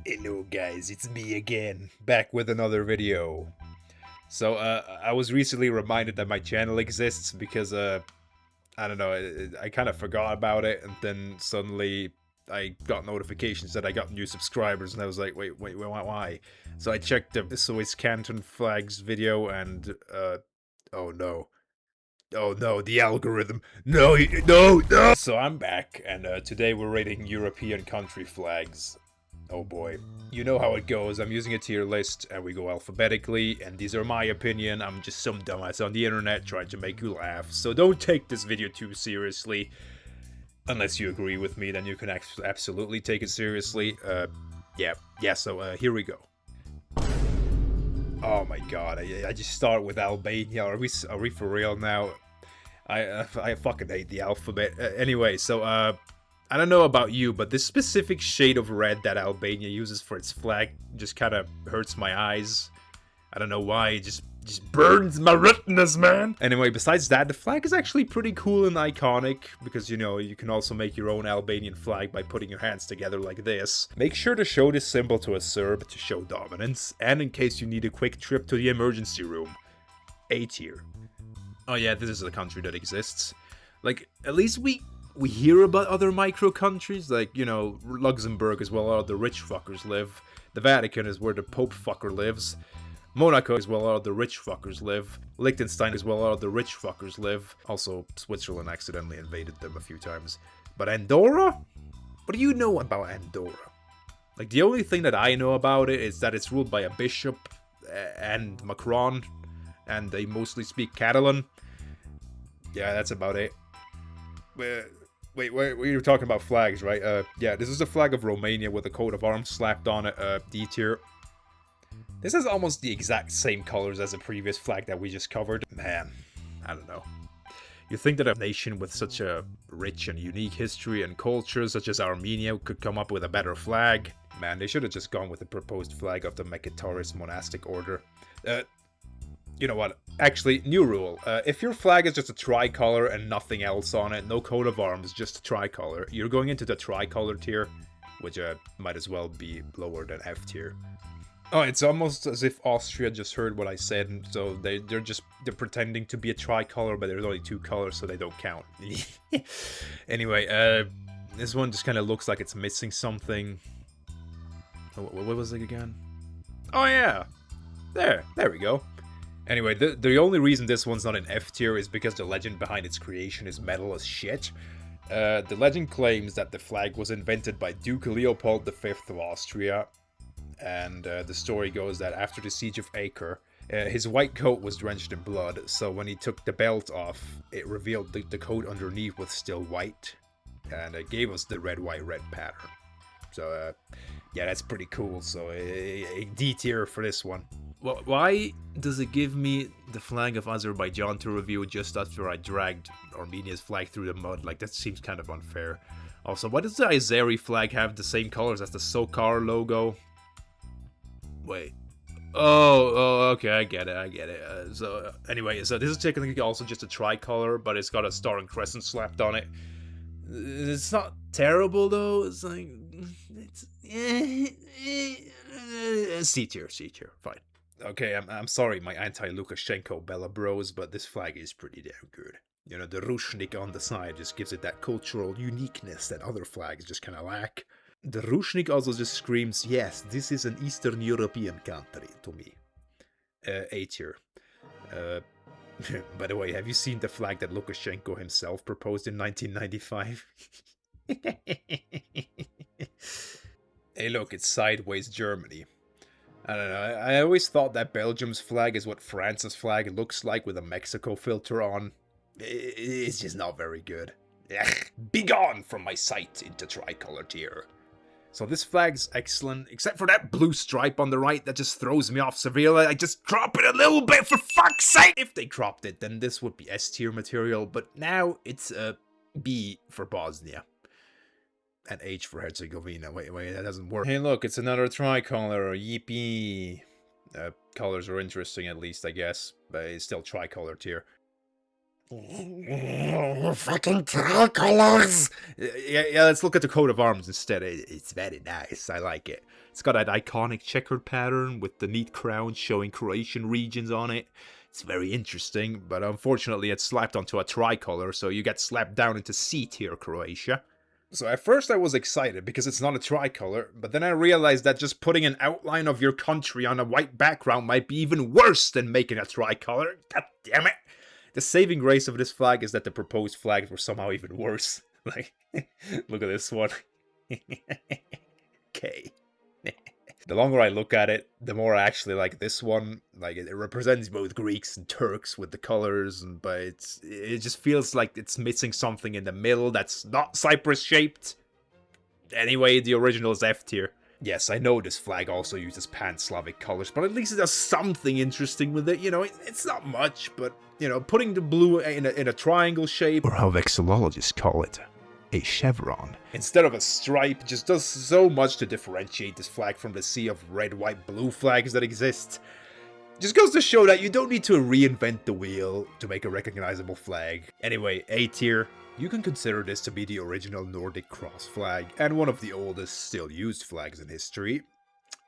Hello guys, it's me again, back with another video. So, I was recently reminded that my channel exists because, I don't know, I kind of forgot about it, and then suddenly I got notifications that I got new subscribers, and I was like, wait, why? So I checked the Swiss Canton flags video, and, oh no. Oh no, the algorithm. No, no! So I'm back, and today we're rating European country flags. Oh boy. You know how it goes, I'm using a tier list, and we go alphabetically, and these are my opinion, I'm just some dumbass on the internet trying to make you laugh, so don't take this video too seriously. Unless you agree with me, then you can absolutely take it seriously. So here we go. Oh my god, I just start with Albania. Are we for real now? I fucking hate the alphabet. Anyway, so I don't know about you, but this specific shade of red that Albania uses for its flag just kind of hurts my eyes. I don't know why, it just burns my retinas, man! Anyway, besides that, the flag is actually pretty cool and iconic, because, you know, you can also make your own Albanian flag by putting your hands together like this. Make sure to show this symbol to a Serb to show dominance, and in case you need a quick trip to the emergency room. A tier. Oh yeah, this is a country that exists. Like, at least we hear about other micro countries, like, you know, Luxembourg is where all the rich fuckers live. The Vatican is where the Pope fucker lives. Monaco is where all the rich fuckers live. Liechtenstein is where all the rich fuckers live. Also, Switzerland accidentally invaded them a few times. But Andorra? What do you know about Andorra? Like, the only thing that I know about it is that it's ruled by a bishop and Macron, and they mostly speak Catalan. Yeah, that's about it. Wait, we were talking about flags, right? Yeah, this is the flag of Romania with a coat of arms slapped on it, D tier. This is almost the exact same colors as the previous flag that we just covered. Man, I don't know. You think that a nation with such a rich and unique history and culture, such as Armenia, could come up with a better flag? Man, they should have just gone with the proposed flag of the Mekatoris monastic order. You know what? Actually, new rule. If your flag is just a tricolor and nothing else on it, no coat of arms, just a tricolor, you're going into the tricolor tier, which might as well be lower than F tier. Oh, it's almost as if Austria just heard what I said, and so they're pretending to be a tricolor, but there's only two colors, so they don't count. Anyway, this one just kind of looks like it's missing something. Oh, what was it again? Oh yeah, there we go. Anyway, the only reason this one's not in F tier is because the legend behind its creation is metal as shit. The legend claims that the flag was invented by Duke Leopold V of Austria, and the story goes that after the siege of Acre, his white coat was drenched in blood, so when he took the belt off, it revealed the coat underneath was still white, and it gave us the red-white-red pattern. So, yeah, that's pretty cool, so a D tier for this one. Well, why does it give me the flag of Azerbaijan to review just after I dragged Armenia's flag through the mud? Like, that seems kind of unfair. Also, why does the Azeri flag have the same colors as the SOCAR logo? Wait. Oh, okay, I get it. Anyway, so this is technically also just a tricolor, but it's got a star and crescent slapped on it. It's not terrible, though. It's like... C tier, fine. Okay, I'm sorry, my anti-Lukashenko Bella bros, but this flag is pretty damn good. You know, the ruchnik on the side just gives it that cultural uniqueness that other flags just kind of lack. The ruchnik also just screams, yes, this is an Eastern European country to me. A tier. By the way, have you seen the flag that Lukashenko himself proposed in 1995? Hey look, it's sideways Germany. I don't know, I always thought that Belgium's flag is what France's flag looks like with a Mexico filter on. It's just not very good. Begone from my sight into tricolor tier. So this flag's excellent, except for that blue stripe on the right that just throws me off severely. I just drop it a little bit, for fuck's sake! If they cropped it, then this would be S tier material, but now it's B for Bosnia. And H for Herzegovina. Wait, that doesn't work. Hey look, it's another tricolor, yippee! Colors are interesting at least, I guess, but it's still tricolor tier. Fucking tricolors! Yeah, let's look at the coat of arms instead. It's very nice. I like it. It's got that iconic checkered pattern with the neat crown showing Croatian regions on it. It's very interesting, but unfortunately it's slapped onto a tricolor, so you get slapped down into C tier, Croatia. So at first I was excited because it's not a tricolor, but then I realized that just putting an outline of your country on a white background might be even worse than making a tricolor. God damn it! The saving grace of this flag is that the proposed flags were somehow even worse. Like, look at this one. Okay. The longer I look at it, the more I actually like this one. Like, it represents both Greeks and Turks with the colors, but it just feels like it's missing something in the middle that's not Cyprus shaped. Anyway, the original is F tier. Yes, I know this flag also uses pan-Slavic colors, but at least it does something interesting with it. You know, it's not much, but, you know, putting the blue in a triangle shape, or how vexillologists call it, a chevron, instead of a stripe, just does so much to differentiate this flag from the sea of red, white, blue flags that exist. Just goes to show that you don't need to reinvent the wheel to make a recognizable flag. Anyway, A tier. You can consider this to be the original Nordic cross flag, and one of the oldest still used flags in history.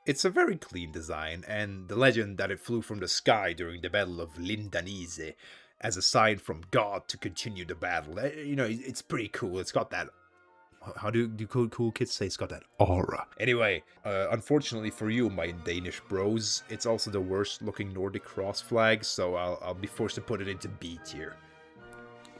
It's a very clean design, and the legend that it flew from the sky during the Battle of Lindanise as a sign from God to continue the battle. You know, it's pretty cool. It's got that... How do cool kids say? It's got that aura. Anyway, unfortunately for you, my Danish bros, it's also the worst looking Nordic cross flag, so I'll be forced to put it into B tier.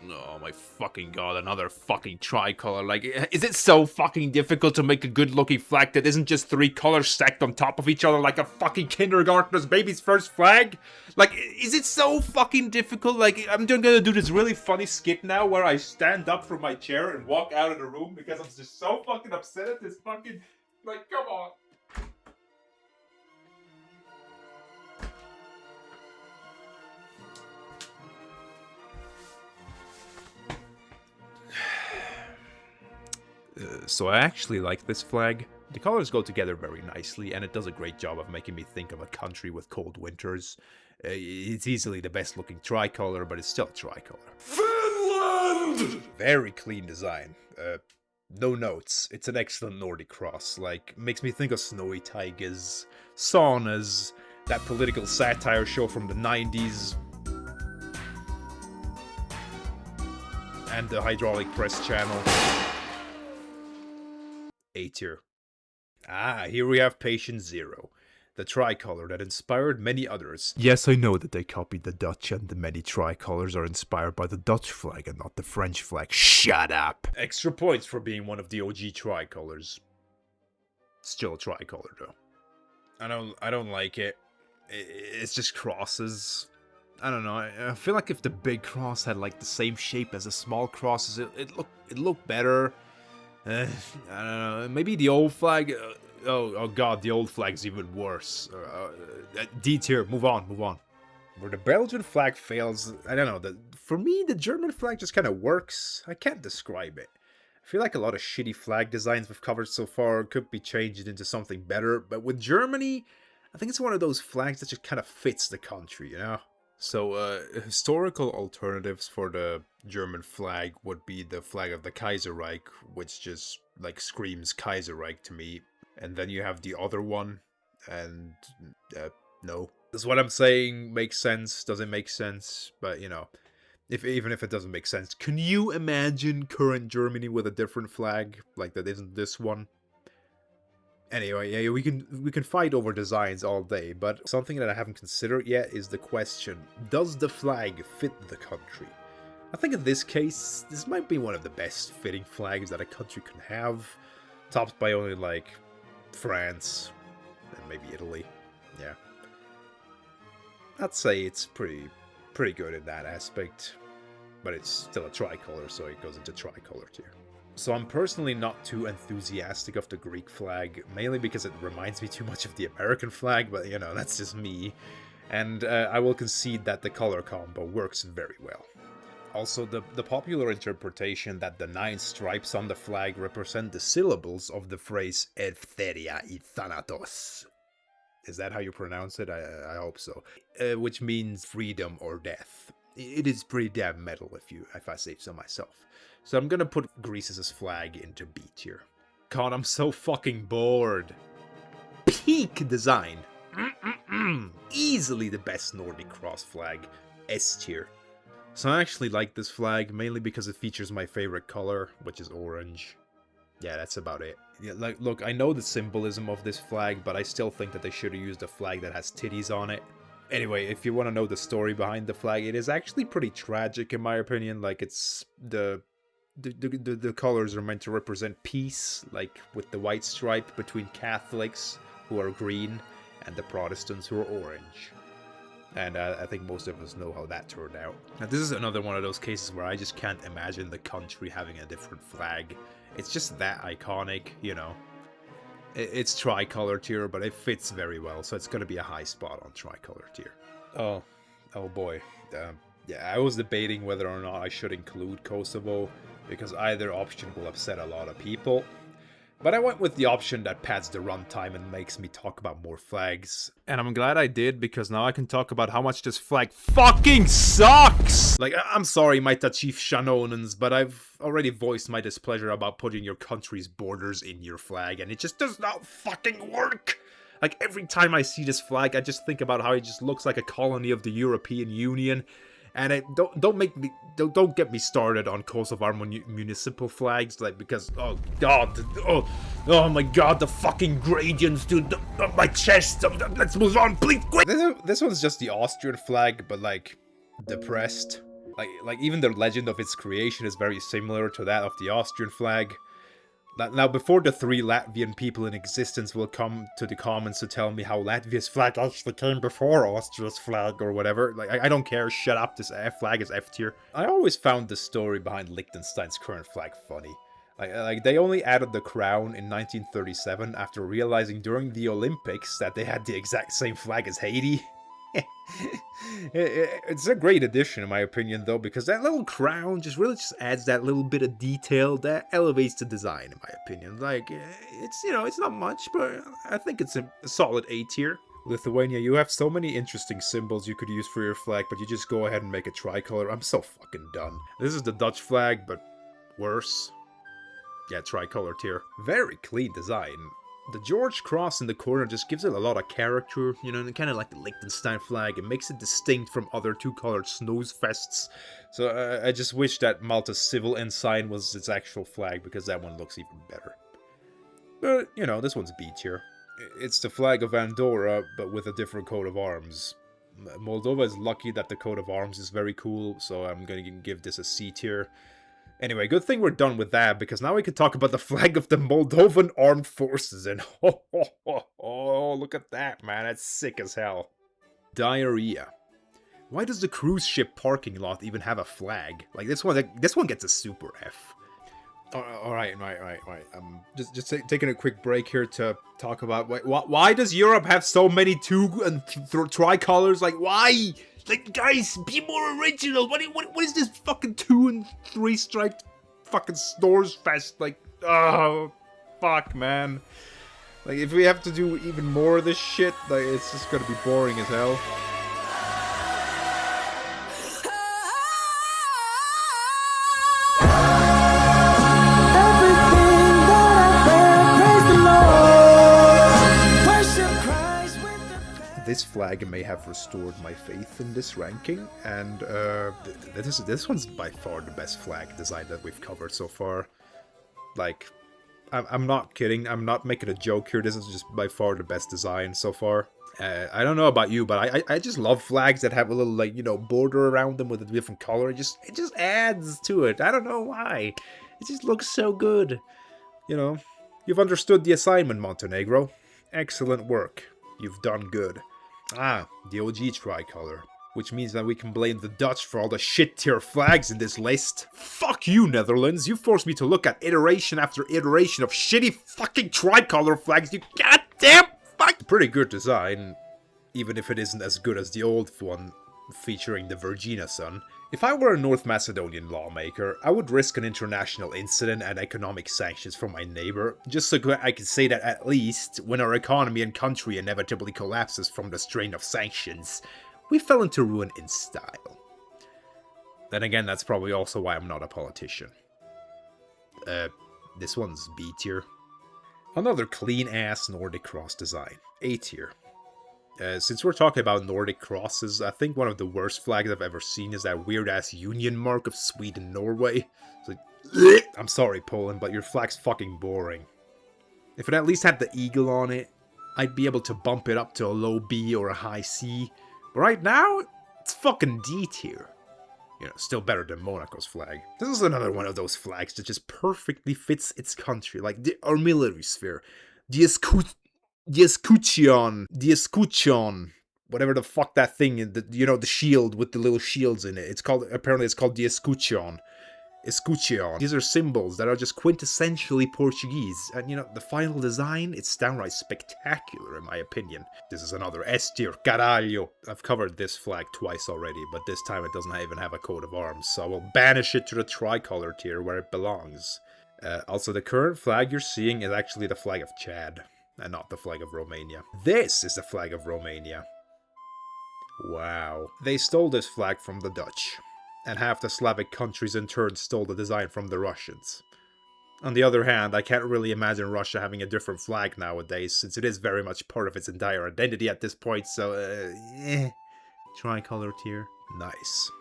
Oh my fucking god, another fucking tricolor. Like, is it so fucking difficult to make a good looking flag that isn't just 3 colors stacked on top of each other like a fucking kindergartner's baby's first flag? Like, is it so fucking difficult? Like, I'm gonna do this really funny skit now where I stand up from my chair and walk out of the room because I'm just so fucking upset at this fucking... Like, come on. So I actually like this flag. The colors go together very nicely, and it does a great job of making me think of a country with cold winters. It's easily the best looking tricolor, but it's still a tricolor. Finland! Very clean design. No notes. It's an excellent Nordic cross. Like, makes me think of snowy tigers, saunas, that political satire show from the 90s, and the hydraulic press channel. A tier. Ah, here we have Patient Zero, the tricolor that inspired many others. Yes, I know that they copied the Dutch, and the many tricolors are inspired by the Dutch flag and not the French flag. Shut up! Extra points for being one of the OG tricolors. Still a tricolor though. I don't like it. It's just crosses. I don't know. I feel like if the big cross had like the same shape as the small crosses, it looked better. I don't know. Maybe the old flag. Oh god, the old flag's even worse. D tier. Move on. Where the Belgian flag fails, I don't know. For me, the German flag just kind of works. I can't describe it. I feel like a lot of shitty flag designs we've covered so far could be changed into something better. But with Germany, I think it's one of those flags that just kind of fits the country, you know? So, historical alternatives for the German flag would be the flag of the Kaiserreich, which just, like, screams Kaiserreich to me. And then you have the other one, and, no. Does what I'm saying make sense? Does it make sense? But, you know, even if it doesn't make sense, can you imagine current Germany with a different flag, like that isn't this one? Anyway, yeah, we can fight over designs all day, but something that I haven't considered yet is the question, does the flag fit the country? I think in this case, this might be one of the best fitting flags that a country can have, topped by only, like, France, and maybe Italy, yeah. I'd say it's pretty good in that aspect, but it's still a tricolor, so it goes into tricolor tier. So I'm personally not too enthusiastic of the Greek flag, mainly because it reminds me too much of the American flag, but you know, that's just me. And I will concede that the color combo works very well. Also, the popular interpretation that the 9 stripes on the flag represent the syllables of the phrase Eleftheria I Thanatos. Is that how you pronounce it? I hope so. Which means freedom or death. it is pretty damn metal if I say so myself. So I'm gonna put Greece's flag into B tier. God, I'm so fucking bored. Peak design. Easily the best Nordic cross flag. S tier. So I actually like this flag mainly because it features my favorite color, which is orange. Yeah, that's about it. Yeah, like, look, I know the symbolism of this flag, but I still think that they should have used a flag that has titties on it. Anyway, if you want to know the story behind the flag, it is actually pretty tragic in my opinion. Like, it's the colors are meant to represent peace, like with the white stripe between Catholics, who are green, and the Protestants, who are orange. And I think most of us know how that turned out. Now, this is another one of those cases where I just can't imagine the country having a different flag. It's just that iconic, you know. It's tricolor tier, but it fits very well, so it's going to be a high spot on tricolor tier. Oh boy. Yeah, I was debating whether or not I should include Kosovo, because either option will upset a lot of people. But I went with the option that pads the runtime and makes me talk about more flags. And I'm glad I did, because now I can talk about how much this flag fucking sucks! Like, I'm sorry, my Tachif Shanonans, but I've already voiced my displeasure about putting your country's borders in your flag, and it just does not fucking work! Like, every time I see this flag, I just think about how it just looks like a colony of the European Union. And it don't get me started on Kosovar municipal flags, like, because oh my god, the fucking gradients, dude, my chest. Let's move on, please, quick. This one's just the Austrian flag, but like depressed. Like even the legend of its creation is very similar to that of the Austrian flag. Now, before the 3 Latvian people in existence will come to the comments to tell me how Latvia's flag actually came before Austria's flag or whatever, like, I don't care, shut up, this flag is F tier. I always found the story behind Liechtenstein's current flag funny. Like, they only added the crown in 1937 after realizing during the Olympics that they had the exact same flag as Haiti. It's a great addition in my opinion though, because that little crown really adds that little bit of detail that elevates the design in my opinion. Like, it's, you know, it's not much, but I think it's a solid A tier. Lithuania, you have so many interesting symbols you could use for your flag, but you just go ahead and make a tricolor. I'm so fucking done. This is the Dutch flag, but worse. Yeah, tricolor tier. Very clean design. The George cross in the corner just gives it a lot of character, you know, kind of like the Liechtenstein flag. It makes it distinct from other two-colored snowfests. So I just wish that Malta's civil ensign was its actual flag, because that one looks even better. But, you know, this one's B tier. It's the flag of Andorra, but with a different coat of arms. Moldova is lucky that the coat of arms is very cool, so I'm gonna give this a C tier. Anyway, good thing we're done with that, because now we can talk about the flag of the Moldovan Armed Forces, and oh, look at that, man, that's sick as hell. Diarrhea. Why does the cruise ship parking lot even have a flag? Like, this one gets a super F. Alright, I'm just taking a quick break here to talk about why does Europe have so many 2 and tricolors? Like, why? Like, guys, be more original. What is this fucking 2 and 3 striped fucking stores fest? Like, oh, fuck, man. Like, if we have to do even more of this shit, like, it's just gonna be boring as hell. This flag may have restored my faith in this ranking, and this one's by far the best flag design that we've covered so far. Like, I'm not kidding, I'm not making a joke here, this is just by far the best design so far. I don't know about you, but I just love flags that have a little, like, you know, border around them with a different color. It just adds to it. I don't know why. It just looks so good. You know, you've understood the assignment, Montenegro. Excellent work. You've done good. Ah, the OG tricolor. Which means that we can blame the Dutch for all the shit tier flags in this list. Fuck you, Netherlands. You forced me to look at iteration after iteration of shitty fucking tricolor flags. You goddamn fuck. Pretty good design, even if it isn't as good as the old one featuring the Virginia sun. If I were a North Macedonian lawmaker, I would risk an international incident and economic sanctions from my neighbor, just so I could say that at least, when our economy and country inevitably collapses from the strain of sanctions, we fell into ruin in style. Then again, that's probably also why I'm not a politician. This one's B tier. Another clean-ass Nordic cross design. A tier. Since we're talking about Nordic crosses, I think one of the worst flags I've ever seen is that weird-ass union mark of Sweden-Norway. It's like, I'm sorry, Poland, but your flag's fucking boring. If it at least had the eagle on it, I'd be able to bump it up to a low B or a high C. But right now, it's fucking D tier. You know, still better than Monaco's flag. This is another one of those flags that just perfectly fits its country, like our military sphere. The escutcheon, whatever the fuck that thing is, the shield with the little shields in it. Apparently it's called the escutcheon. Escutcheon. These are symbols that are just quintessentially Portuguese, and the final design, it's downright spectacular in my opinion. This is another S tier, caralho. I've covered this flag twice already, but this time it doesn't even have a coat of arms, so I will banish it to the tricolor tier where it belongs. Also, the current flag you're seeing is actually the flag of Chad, and not the flag of Romania. This is the flag of Romania. Wow. They stole this flag from the Dutch. And half the Slavic countries in turn stole the design from the Russians. On the other hand, I can't really imagine Russia having a different flag nowadays, since it is very much part of its entire identity at this point, so, Tricolor tier. Nice.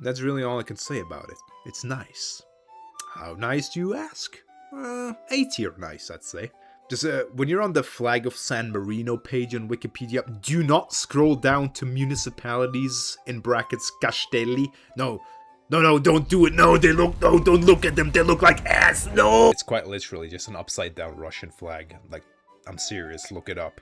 That's really all I can say about it. It's nice. How nice do you ask? A tier nice, I'd say. Just, when you're on the Flag of San Marino page on Wikipedia, do not scroll down to municipalities, in brackets, Castelli. No, don't do it, no, don't look at them, they look like ass, no! It's quite literally just an upside-down Russian flag. Like, I'm serious, look it up.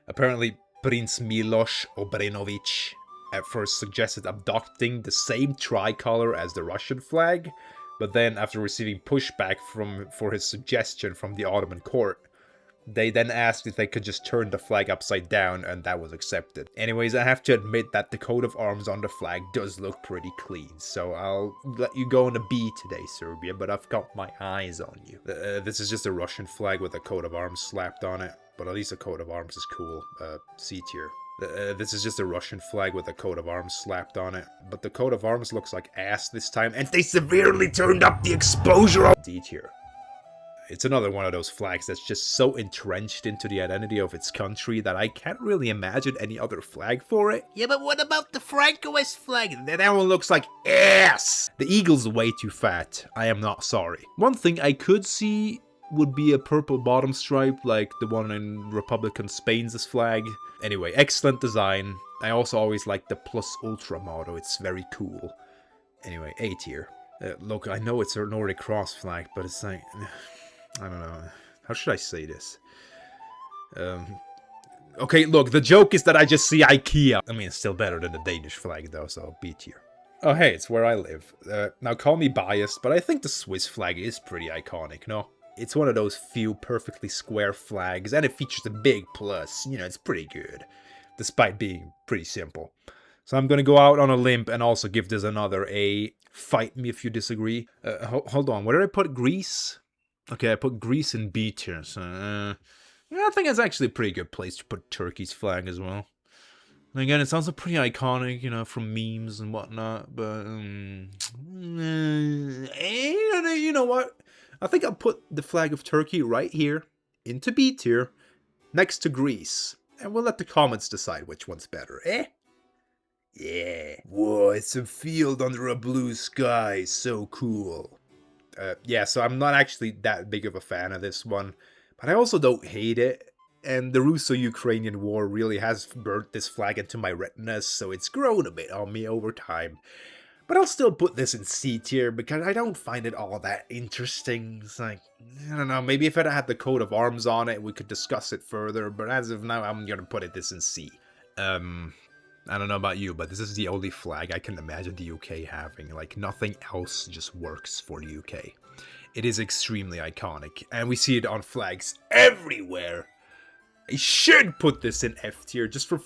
Apparently, Prince Miloš Obrenović at first suggested adopting the same tricolor as the Russian flag, but then, after receiving pushback for his suggestion from the Ottoman court, they then asked if they could just turn the flag upside down, and that was accepted. Anyways, I have to admit that the coat of arms on the flag does look pretty clean, so I'll let you go on a B today, Serbia, but I've got my eyes on you. This is just a Russian flag with a coat of arms slapped on it, but at least the coat of arms is cool. C tier. This is just a Russian flag with a coat of arms slapped on it, but the coat of arms looks like ass this time, and they severely turned up the exposure. D tier. It's another one of those flags that's just so entrenched into the identity of its country that I can't really imagine any other flag for it. Yeah, but what about the Francoist flag? That one looks like ass! The eagle's way too fat. I am not sorry. One thing I could see would be a purple bottom stripe like the one in Republican Spain's flag. Anyway, excellent design. I also always like the plus ultra motto. It's very cool. Anyway, A tier. Look, I know it's a Nordic cross flag, but it's like... I don't know. How should I say this? Okay, look, the joke is that I just see IKEA. I mean, it's still better than the Danish flag, though, so B tier. Oh, hey, it's where I live. Now, call me biased, but I think the Swiss flag is pretty iconic, no? It's one of those few perfectly square flags, and it features a big plus. It's pretty good, despite being pretty simple. So I'm gonna go out on a limb and also give this another A. Fight me if you disagree. Hold on, where did I put Greece? Okay, I put Greece in B tier, so, yeah, I think it's actually a pretty good place to put Turkey's flag as well. And again, it sounds pretty iconic, from memes and whatnot, but, you know what? I think I'll put the flag of Turkey right here, into B tier, next to Greece, and we'll let the comments decide which one's better, eh? Yeah. Whoa, it's a field under a blue sky, so cool. Yeah, so I'm not actually that big of a fan of this one, but I also don't hate it, and the Russo-Ukrainian war really has burnt this flag into my retinas, so it's grown a bit on me over time. But I'll still put this in C tier, because I don't find it all that interesting. It's like, I don't know, maybe if it had the coat of arms on it, we could discuss it further, but as of now, I'm gonna put this in C. I don't know about you, but this is the only flag I can imagine the UK having. Like, nothing else just works for the UK. It is extremely iconic, and we see it on flags everywhere. I should put this in F tier just for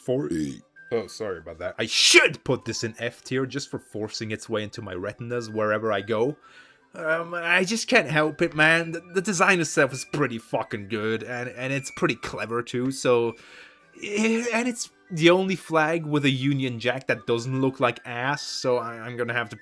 Oh, sorry about that. I should put this in F tier just for forcing its way into my retinas wherever I go. I just can't help it, man. The design itself is pretty fucking good, and it's pretty clever too, so... And it's the only flag with a Union Jack that doesn't look like ass, so I'm gonna have to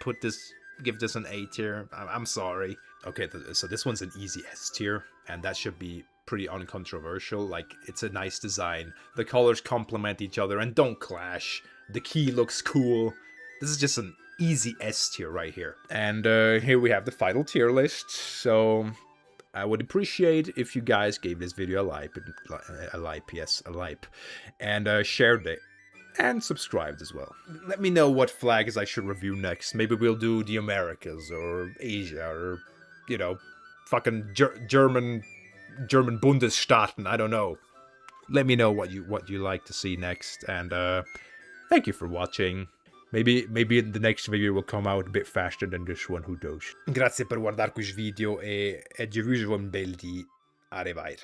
give this an A tier. I'm sorry. Okay, so this one's an easy S tier, and that should be pretty uncontroversial. Like, it's a nice design. The colors complement each other and don't clash. The key looks cool. This is just an easy S tier right here. And here we have the final tier list. So I would appreciate if you guys gave this video a like, and shared it, and subscribed as well. Let me know what flags I should review next. Maybe we'll do the Americas, or Asia, or, you know, fucking German Bundesstaaten, I don't know. Let me know what you like to see next, and thank you for watching. Maybe the next video will come out a bit faster than this one, who knows. Grazie per guardare questo video e aggiungevo un bel di arrivare.